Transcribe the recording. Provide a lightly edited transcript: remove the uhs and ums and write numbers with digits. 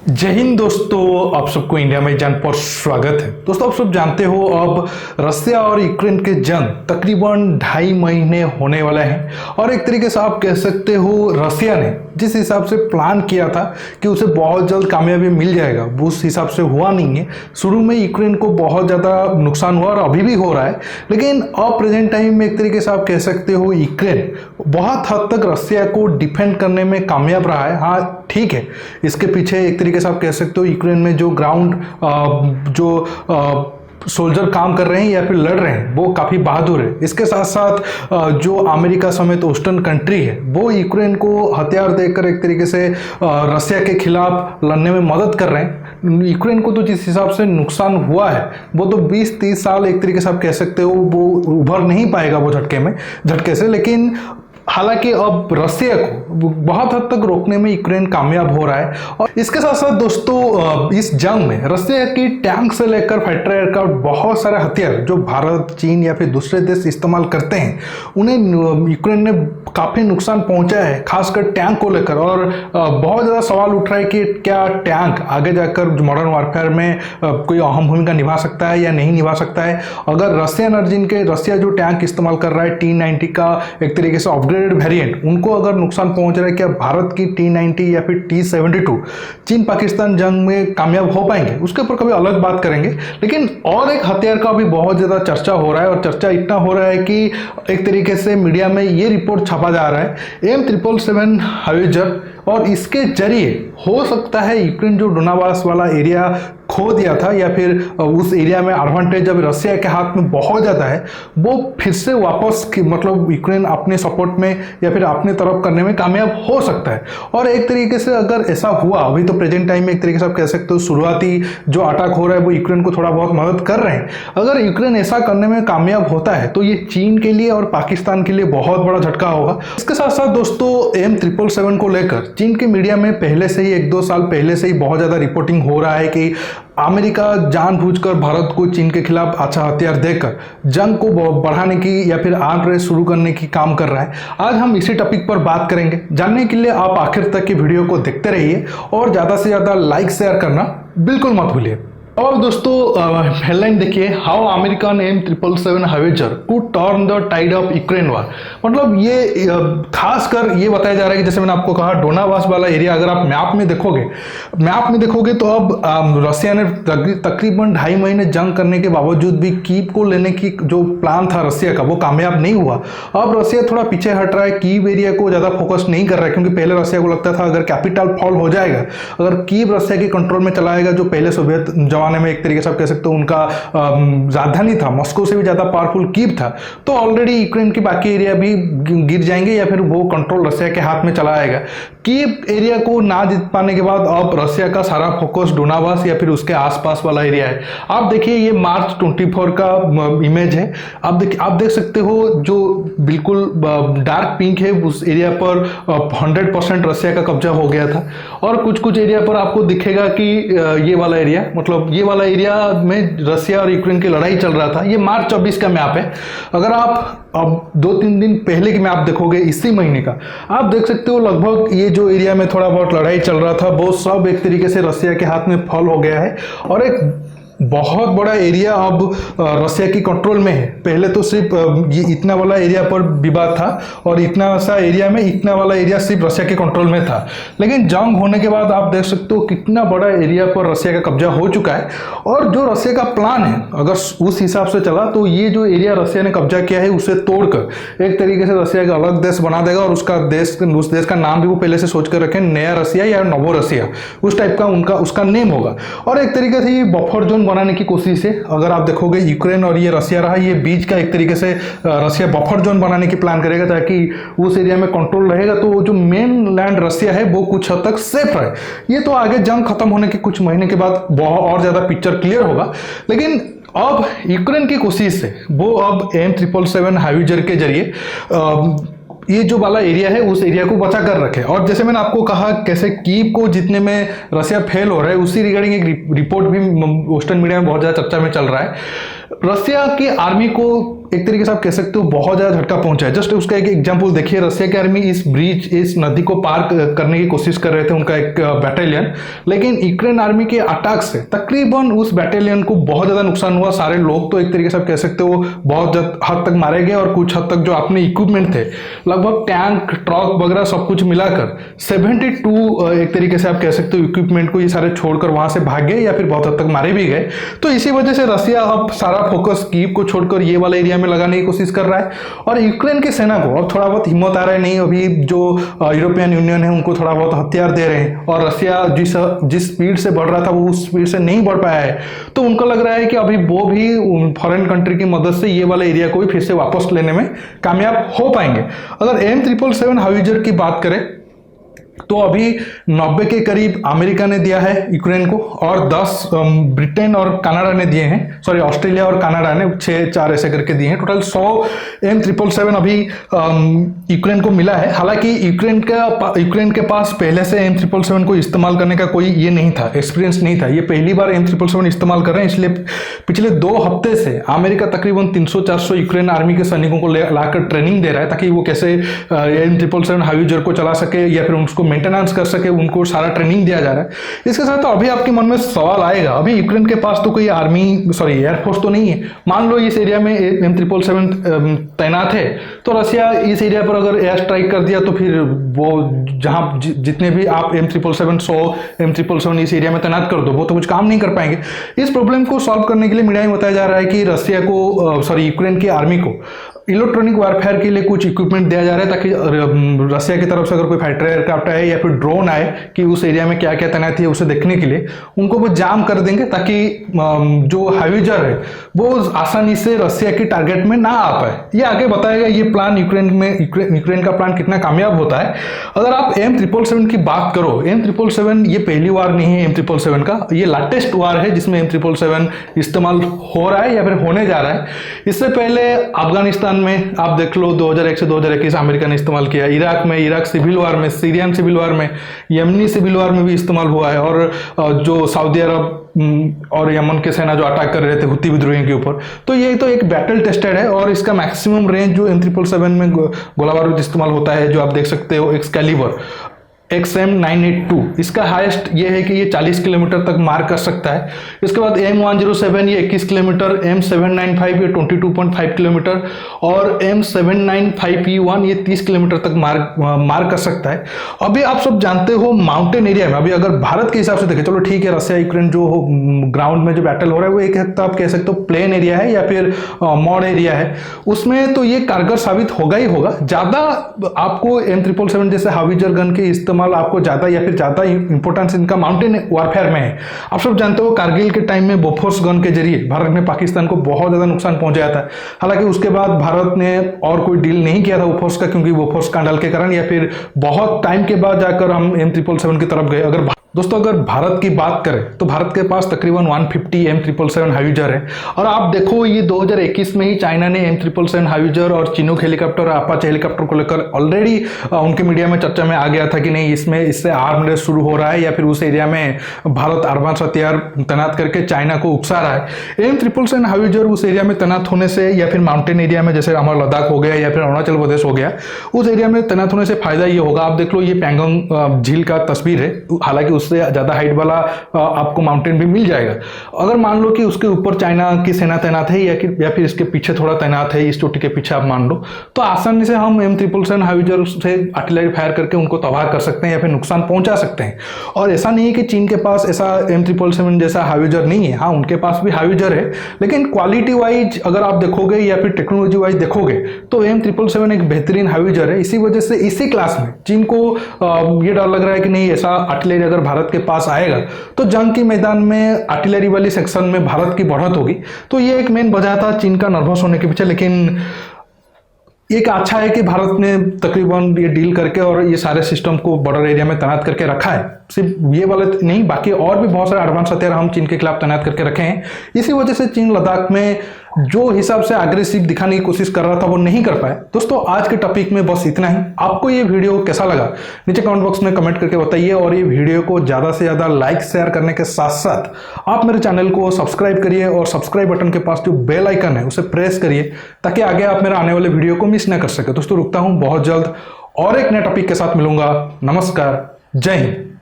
जय हिंद दोस्तों, आप सबको इंडिया में जान पर स्वागत है। दोस्तों, आप सब जानते हो अब रसिया और यूक्रेन के जंग तकरीबन 2.5 महीने होने वाले हैं और एक तरीके से आप कह सकते हो रसिया ने जिस हिसाब से प्लान किया था कि उसे बहुत जल्द कामयाबी मिल जाएगा वो उस हिसाब से हुआ नहीं है। शुरू में यूक्रेन को बहुत ज़्यादा नुकसान हुआ और अभी भी हो रहा है, लेकिन अब प्रेजेंट टाइम में एक तरीके से आप कह सकते हो यूक्रेन बहुत हद तक रसिया को डिफेंड करने में कामयाब रहा है। हाँ ठीक है, इसके पीछे एक तरीके से आप कह सकते हो यूक्रेन में जो ग्राउंड सोल्जर काम कर रहे हैं या फिर लड़ रहे हैं वो काफ़ी बहादुर है। इसके साथ साथ जो अमेरिका समेत वेस्टर्न कंट्री है वो यूक्रेन को हथियार देकर एक तरीके से रसिया के खिलाफ लड़ने में मदद कर रहे हैं। यूक्रेन को तो जिस हिसाब से नुकसान हुआ है वो तो 20-30 साल एक तरीके से आप कह सकते हो वो उभर नहीं पाएगा वो झटके से, लेकिन हालांकि अब रसिया को बहुत हद तक रोकने में यूक्रेन कामयाब हो रहा है। और इसके साथ साथ दोस्तों इस जंग में रसिया की टैंक से लेकर फाइटर एयरक्राफ्ट बहुत सारे हथियार जो भारत, चीन या फिर दूसरे देश इस्तेमाल करते हैं उन्हें यूक्रेन ने काफ़ी नुकसान पहुंचाया है, खासकर टैंक को लेकर। और बहुत ज़्यादा सवाल उठ रहा है कि क्या टैंक आगे जाकर मॉडर्न वारफेयर में कोई अहम भूमिका निभा सकता है या नहीं निभा सकता है। अगर रसिया जो टैंक इस्तेमाल कर रहा है T-90 का एक तरीके से वेरिएंट, उनको अगर नुकसान पहुंच रहा है, क्या भारत की T-90 या फिर T-72 चीन पाकिस्तान जंग में कामयाब हो पाएंगे, उसके ऊपर कभी अलग बात करेंगे। लेकिन और एक हथियार का भी बहुत ज्यादा चर्चा हो रहा है और चर्चा इतना हो रहा है कि एक तरीके से मीडिया में ये रिपोर्ट छपा जा रहा है M777 हाइवेजर, और इसके जरिए हो सकता है यूक्रेन जो डोनाबास वाला एरिया खो दिया था या फिर उस एरिया में एडवांटेज जब रसिया के हाथ में बहुत ज़्यादा है वो फिर से वापस मतलब यूक्रेन अपने सपोर्ट में या फिर अपने तरफ करने में कामयाब हो सकता है। और एक तरीके से अगर ऐसा हुआ, अभी तो प्रेजेंट टाइम में एक तरीके से आप कह सकते हो शुरुआती जो अटैक हो रहा है वो यूक्रेन को थोड़ा बहुत मदद कर रहे हैं। अगर यूक्रेन ऐसा करने में कामयाब होता है तो ये चीन के लिए और पाकिस्तान के लिए बहुत बड़ा झटका होगा। इसके साथ साथ दोस्तों M777 को लेकर चीन के मीडिया में पहले से ही 1-2 साल पहले से ही बहुत ज़्यादा रिपोर्टिंग हो रहा है कि अमेरिका जानबूझकर भारत को चीन के खिलाफ अच्छा हथियार देकर जंग को बढ़ाने की या फिर आर्म रेस शुरू करने की काम कर रहा है। आज हम इसी टॉपिक पर बात करेंगे। जानने के लिए आप आखिर तक की वीडियो को देखते रहिए और ज़्यादा से ज़्यादा लाइक शेयर करना बिल्कुल मत भूलिए। और दोस्तों हेडलाइन देखिए, how American M777 howitzer could turn the tide of Ukraine war. मतलब ये खासकर ये बताया जा रहा है कि जैसे मैंने आपको कहा डोनाबास वाला एरिया अगर आप मैप में देखोगे तो अब रसिया ने तकरीबन 2.5 महीने जंग करने के बावजूद भी कीव को लेने की जो प्लान था रसिया का वो कामयाब नहीं हुआ। अब रसिया थोड़ा पीछे हट रहा है, कीव एरिया को ज़्यादा फोकस नहीं कर रहा है, क्योंकि पहले रसिया को लगता था अगर कैपिटल फॉल हो जाएगा, अगर कीव रसिया के कंट्रोल में चला आएगा जो पहले सोवियत जमाने में एक तरीके से आप कह सकते हो उनका राजधानी था, मॉस्को से भी ज्यादा पावरफुल कीव था, तो ऑलरेडी यूक्रेन की बाकी एरिया भी गिर जाएंगे या फिर वो कंट्रोल रसिया के हाथ में चला आएगा। कीव एरिया को ना जीत पाने के बाद अब रसिया का सारा फोकस डोनाबास या फिर उसके आसपास वाला एरिया है। आप देखिए ये मार्च 24 का इमेज है, आप देख सकते हो जो बिल्कुल डार्क पिंक है उस एरिया पर 100% रसिया का कब्जा हो गया था। और कुछ एरिया पर आपको दिखेगा कि ये वाला एरिया, मतलब ये वाला एरिया में रसिया और यूक्रेन की लड़ाई चल रहा था। ये मार्च 24 का मैप है। अगर आप अब 2-3 दिन पहले की मैप देखोगे इसी महीने का, आप देख सकते हो लगभग ये जो एरिया में थोड़ा बहुत लड़ाई चल रहा था वो सब एक तरीके से रसिया के हाथ में फॉल हो गया है और एक बहुत बड़ा एरिया अब रसिया की कंट्रोल में है। पहले तो सिर्फ ये इतना वाला एरिया पर विवाद था और इतना सा एरिया में इतना वाला एरिया सिर्फ रसिया के कंट्रोल में था, लेकिन जंग होने के बाद आप देख सकते हो कितना बड़ा एरिया पर रसिया का कब्जा हो चुका है। और जो रसिया का प्लान है अगर उस हिसाब से चला तो ये जो एरिया रसिया ने कब्जा किया है उसे तोड़कर एक तरीके से रसिया का अलग देश बना देगा और उस देश का नाम भी वो पहले से सोच कर रखे, नया रसिया या नवो रसिया, उस टाइप का उसका नेम होगा। और एक तरीके से ये बफर जोन बनाने की कोशिश है। अगर आप देखोगे यूक्रेन और ये रसिया रहा, ये बीच का एक तरीके से रसिया बफर जोन बनाने की प्लान करेगा ताकि उस एरिया में कंट्रोल रहेगा तो जो मेन लैंड रसिया है वो कुछ हद तक सेफ रहे। ये तो आगे जंग खत्म होने के कुछ महीने के बाद बहुत और ज्यादा पिक्चर क्लियर होगा, लेकिन अब यूक्रेन की कोशिश से वो अब M777 हाइवेजर के जरिए ये जो वाला एरिया है उस एरिया को बचा कर रखे। और जैसे मैंने आपको कहा कैसे कीव को जीतने में रसिया फेल हो रहा है, उसी रिगार्डिंग एक रिपोर्ट भी वेस्टर्न मीडिया में बहुत ज़्यादा चर्चा में चल रहा है। रसिया की आर्मी को एक तरीके से आप कह सकते हो बहुत ज़्यादा झटका पहुंचा है। जस्ट उसका एक एग्जांपल देखिए, रसिया की आर्मी इस ब्रिज, इस नदी को पार करने की कोशिश कर रहे थे, उनका एक बैटालियन, लेकिन यूक्रेन आर्मी के अटैक से तकरीबन उस बैटालियन को बहुत ज़्यादा नुकसान हुआ। सारे लोग तो एक तरीके से आप कह सकते हो बहुत हद तक मारे गए, और कुछ हद तक जो अपने इक्विपमेंट थे, लगभग टैंक, ट्रक वगैरह सब कुछ मिलाकर 72 एक तरीके से आप कह सकते हो इक्विपमेंट को ये सारे छोड़कर वहां से भाग गए या फिर बहुत हद तक मारे भी गए। तो इसी वजह से रसिया अब सारा फोकस कीव को छोड़कर ये वाला एरिया में लगाने की कोशिश कर रहा है, और यूक्रेन की सेना को अब थोड़ा बहुत हिम्मत आ रहा है, नहीं अभी जो यूरोपियन यूनियन है उनको थोड़ा बहुत हथियार दे रहे हैं, और रसिया जिस स्पीड से बढ़ रहा था वो उस स्पीड से नहीं बढ़ पाया है, तो उनको लग रहा है कि अभी वो भी फॉरेन कंट्री की मदद से ये वाला एरिया को भी फिर से वापस लेने में कामयाब हो पाएंगे। अगर M777 हाइजर की बात करें तो अभी 90 के करीब अमेरिका ने दिया है यूक्रेन को, और 10 ब्रिटेन और कनाडा ने दिए हैं, सॉरी ऑस्ट्रेलिया और कनाडा ने 6-4 ऐसे करके दिए हैं। टोटल 100 M777 अभी यूक्रेन को मिला है। हालांकि यूक्रेन के पास पहले से M777 को इस्तेमाल करने का कोई ये नहीं था, एक्सपीरियंस नहीं था, ये पहली बार M777 इस्तेमाल कर रहे हैं। इसलिए पिछले 2 हफ्ते से अमेरिका तकरीबन 300-400 यूक्रेन आर्मी के सैनिकों को लाकर ट्रेनिंग दे रहा है, ताकि वो कैसे M777 हाइजर को चला सके या फिर उसको मेंटेनेंस कर सके, उनको सारा ट्रेनिंग दिया जा रहा है। इसके साथ तो अभी आपके मन में सवाल आएगा, अभी यूक्रेन के पास तो कोई एयरफोर्स तो नहीं है। मान लो इस एरिया में M777 तैनात है, तो रसिया इस एरिया पर अगर एयर स्ट्राइक कर दिया तो फिर वो जहां जितने भी आप M777 इस एरिया में तैनात कर दो, वो तो कुछ काम नहीं कर पाएंगे। इस प्रॉब्लम को सॉल्व करने के लिए मीडिया में बताया जा रहा है कि यूक्रेन की आर्मी को इलेक्ट्रॉनिक वारफेयर के लिए कुछ इक्विपमेंट दिया जा रहा है, ताकि रसिया की तरफ से अगर कोई फाइटर एयरक्राफ्ट आए या फिर ड्रोन आए कि उस एरिया में क्या क्या तैनाती है उसे देखने के लिए, उनको वो जाम कर देंगे, ताकि जो हाइजर है वो आसानी से रसिया की टारगेट में ना आ पाए। ये आगे बताएगा ये प्लान यूक्रेन का प्लान कितना कामयाब होता है। अगर आप M777 की बात करो, M777 ये पहली वार नहीं है M777 का, ये लेटेस्ट वार है जिसमें M777 इस्तेमाल हो रहा है या फिर होने जा रहा है। इससे पहले अफगानिस्तान में आप देख लो 2001 से 2021 अमेरिका ने इस्तेमाल किया, इराक सिविल वार में, सीरियन सिविल वार में, यमनी सिविल वार में भी इस्तेमाल हुआ है, और जो सऊदी अरब और यमन के सेना जो अटैक कर रहे थे हुती विद्रोहियों के ऊपर, तो ये तो एक बैटल टेस्टेड है। और इसका मैक्सिमम रेंज जो M777 में गोला बारूद इस्तेमाल होता है, जो आप देख सकते हो एक्सकैलिबर XM982, इसका हाईएस्ट ये है कि ये 40 किलोमीटर तक मार कर सकता है। इसके बाद M107 ये 21 किलोमीटर, M795 ये 22.5 किलोमीटर, और M795E1 ये 30 किलोमीटर तक मार कर सकता है। अभी आप सब जानते हो माउंटेन एरिया में, अभी अगर भारत के हिसाब से देखें, चलो ठीक है रसिया यूक्रेन जो ग्राउंड में जो बैटल हो रहा है वो एक हद आप कह सकते हो प्लेन एरिया है या फिर मॉड एरिया है, उसमें तो ये कारगर साबित होगा ही होगा। ज्यादा आपको M777 जैसे हाविजर गन के आपको ज्यादा या फिर ज्यादा इंपोर्टेंस इनका माउंटेन वारफेयर में है। आप सब जानते हो कारगिल के टाइम में बोफोर्स गन के जरिए भारत ने पाकिस्तान को बहुत ज्यादा नुकसान पहुंचाया था। हालांकि उसके बाद भारत ने और कोई डील नहीं किया था बोफोर्स का, क्योंकि बोफोर्स स्कैंडल के कारण, या फिर बहुत टाइम के बाद जाकर हम M777 की तरफ गए। दोस्तों अगर भारत की बात करें तो भारत के पास तकरीबन 150 M777 हाइजर है, और आप देखो ये 2021 में ही चाइना ने M777 हाइजर और चिनूक हेलीकॉप्टर, अपाचे हेलीकॉप्टर को लेकर ऑलरेडी उनके मीडिया में चर्चा में आ गया था कि नहीं इससे आर्म रेस शुरू हो रहा है, या फिर उस एरिया में भारत एडवांस हथियार तैनात करके चाइना को उकसा रहा है। M777 हाइजर उस एरिया में तैनात होने से, या फिर माउंटेन एरिया में जैसे हमारा लद्दाख हो गया या फिर अरुणाचल प्रदेश हो गया, उस एरिया में तैनात होने से फायदा ये होगा। आप देख लो ये पैंगोंग झील का तस्वीर है, हालांकि उससे ज्यादा हाइट वाला आपको माउंटेन भी मिल जाएगा। अगर मान लो कि उसके ऊपर चाइना की सेना तैनात है या फिर इसके पीछे थोड़ा तैनात है, इस चोटी के पीछे आप मान लो, तो आसानी से हम M777 हाइजर से आर्टिलरी फायर करके उनको तबाह कर सकते हैं या फिर नुकसान पहुंचा सकते हैं। और ऐसा नहीं है कि चीन के पास ऐसा M777 जैसा हाइजर नहीं है, हाँ उनके पास भी हाइजर है, लेकिन क्वालिटी वाइज अगर आप देखोगे या फिर टेक्नोलॉजी वाइज देखोगे तो M777 एक बेहतरीन हाइजर है। इसी वजह से इसी क्लास में चीन को ये डर लग रहा है कि नहीं ऐसा आर्टिलरी अगर भारत के पास आएगा तो जंग के मैदान में आर्टिलरी वाली सेक्शन में भारत की बढ़त होगी। तो ये एक मेन वजह था चीन का नर्वस होने के पीछे। लेकिन एक अच्छा है कि भारत ने तकरीबन ये डील करके और ये सारे सिस्टम को बॉर्डर एरिया में तैनात करके रखा है। सिर्फ ये वाले नहीं, बाकी और भी बहुत सारे एडवांस हथियार हम चीन के खिलाफ तैनात करके रखे हैं। इसी वजह से चीन लद्दाख में जो हिसाब से एग्रेसिव दिखाने की कोशिश कर रहा था वो नहीं कर पाए। दोस्तों आज के टॉपिक में बस इतना ही। आपको ये वीडियो कैसा लगा नीचे कमेंट बॉक्स में कमेंट करके बताइए, और ये वीडियो को ज़्यादा से ज़्यादा लाइक शेयर करने के साथ साथ आप मेरे चैनल को सब्सक्राइब करिए, और सब्सक्राइब बटन के पास जो बेल आइकन है उसे प्रेस करिए ताकि आगे आप मेरे आने वाले वीडियो को मिस ना कर सके। दोस्तों रुकता हूँ, बहुत जल्द और एक नए टॉपिक के साथ मिलूंगा। नमस्कार, जय हिंद।